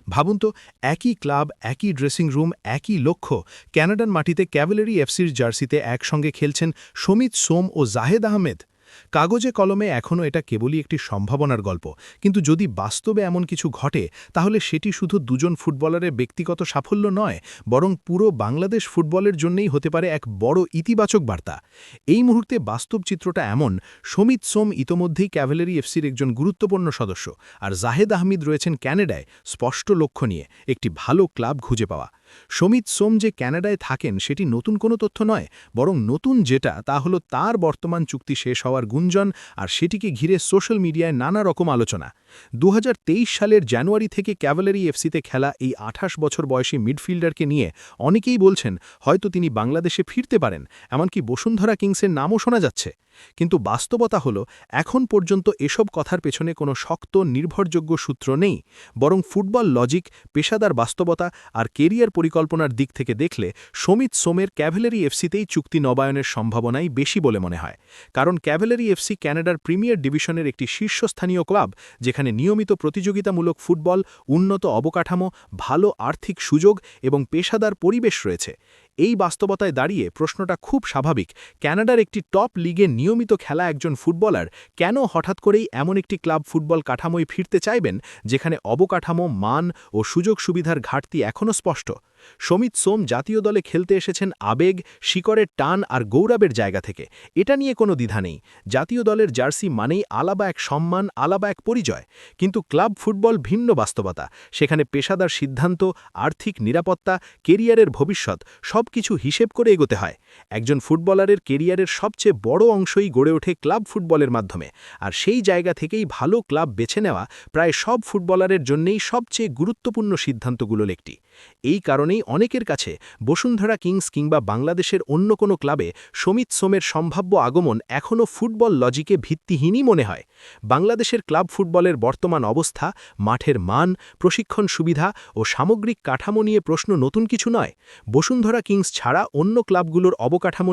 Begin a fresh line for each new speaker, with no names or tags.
ভাবুন তো, একই ক্লাব, একই ড্রেসিং রুম, একই লক্ষ্য। ক্যানাডান মাটিতে ক্যাভেলারি এফসির জার্সিতে একসঙ্গে খেলছেন সমিত সোম ও জাহেদ আহমেদ। কাগজে কলমে এখনও এটা কেবলই একটি সম্ভাবনার গল্প, কিন্তু যদি বাস্তবে এমন কিছু ঘটে, তাহলে সেটি শুধু দুজন ফুটবলারের ব্যক্তিগত সাফল্য নয়, বরং পুরো বাংলাদেশ ফুটবলের জন্যই হতে পারে এক বড় ইতিবাচক বার্তা। এই মুহূর্তে বাস্তব চিত্রটা এমন: সমিত সোম ইতোমধ্যেই ক্যাভেলারি এফসির একজন গুরুত্বপূর্ণ সদস্য, আর জাহেদ আহমেদ রয়েছেন ক্যানাডায় স্পষ্ট লক্ষ্য নিয়ে একটি ভালো ক্লাব খুঁজে পাওয়া। সমিত সোম যে ক্যানাডায় থাকেন সেটি নতুন কোনো তথ্য নয়, বরং নতুন যেটা তা হলো তার বর্তমান চুক্তি শেষ হওয়ার গুঞ্জন, আর সেটিকে ঘিরে সোশ্যাল মিডিয়ায় নানা রকম আলোচনা। 2023 সালের জানুয়ারি থেকে ক্যাভেলারি এফসিতে খেলা এই 28 বছর বয়সী মিডফিল্ডারকে নিয়ে অনেকেই বলছেন হয়তো তিনি বাংলাদেশে ফিরতে পারেন, এমনকি বসুন্ধরা কিংসের নামও শোনা যাচ্ছে। কিন্তু বাস্তবতা হলো, এখন পর্যন্ত এসব কথার পেছনে কোনো শক্ত নির্ভরযোগ্য সূত্র নেই, বরং ফুটবল লজিক, পেশাদার বাস্তবতা আর কেরিয়ার পরিকল্পনার দিক থেকে দেখলে সমিত সোমের ক্যাভেলারি এফসিতেই চুক্তি নবায়নের সম্ভাবনাই বেশি বলে মনে হয়। কারণ ক্যাভেলারি এফসি ক্যানাডার প্রিমিয়ার ডিভিশনের একটি শীর্ষস্থানীয় ক্লাব, যেখানে নিয়মিত প্রতিযোগিতামূলক ফুটবল, উন্নত অবকাঠামো, ভালো আর্থিক সুযোগ এবং পেশাদার পরিবেশ রয়েছে। এই বাস্তবতায় দাঁড়িয়ে প্রশ্নটা খুব স্বাভাবিক: ক্যানাডার একটি টপ লিগে নিয়মিত খেলা একজন ফুটবলার কেন হঠাৎ করেই এমন একটি ক্লাব ফুটবল কাঠামোয় ফিরতে চাইবেন, যেখানে অবকাঠামো, মান ও সুযোগ সুবিধার ঘাটতি এখনও স্পষ্ট? সমিত সোম জাতীয় দলে খেলতে এসেছেন আবেগ, শিকড়ের টান আর গৌরবের জায়গা থেকে। এটা নিয়ে কোনো দ্বিধা নেই। জাতীয় দলের জার্সি মানেই আলাদা এক সম্মান, আলাদা এক পরিচয়। কিন্তু ক্লাব ফুটবল ভিন্ন বাস্তবতা। সেখানে পেশাদার সিদ্ধান্ত, আর্থিক নিরাপত্তা, কেরিয়ারের ভবিষ্যৎ সবকিছু হিসেব করে এগোতে হয়। একজন ফুটবলারের কেরিয়ারের সবচেয়ে বড় অংশই গড়ে ওঠে ক্লাব ফুটবলের মাধ্যমে, আর সেই জায়গা থেকেই ভালো ক্লাব বেছে নেওয়া প্রায় সব ফুটবলারের জন্যই সবচেয়ে গুরুত্বপূর্ণ সিদ্ধান্তগুলোর একটি। এই কারণেই অনেকের কাছে বসুন্ধরা কিংস কিংবা বাংলাদেশের অন্য কোনো ক্লাবে সমিত সোমের সম্ভাব্য আগমন এখনও ফুটবল লজিকে ভিত্তিহীনই মনে হয়। বাংলাদেশের ক্লাব ফুটবলের বর্তমান অবস্থা, মাঠের মান, প্রশিক্ষণ সুবিধা ও সামগ্রিক কাঠামো নিয়ে প্রশ্ন নতুন কিছু নয়। বসুন্ধরা কিংস ছাড়া অন্য ক্লাবগুলোর অবকাঠামো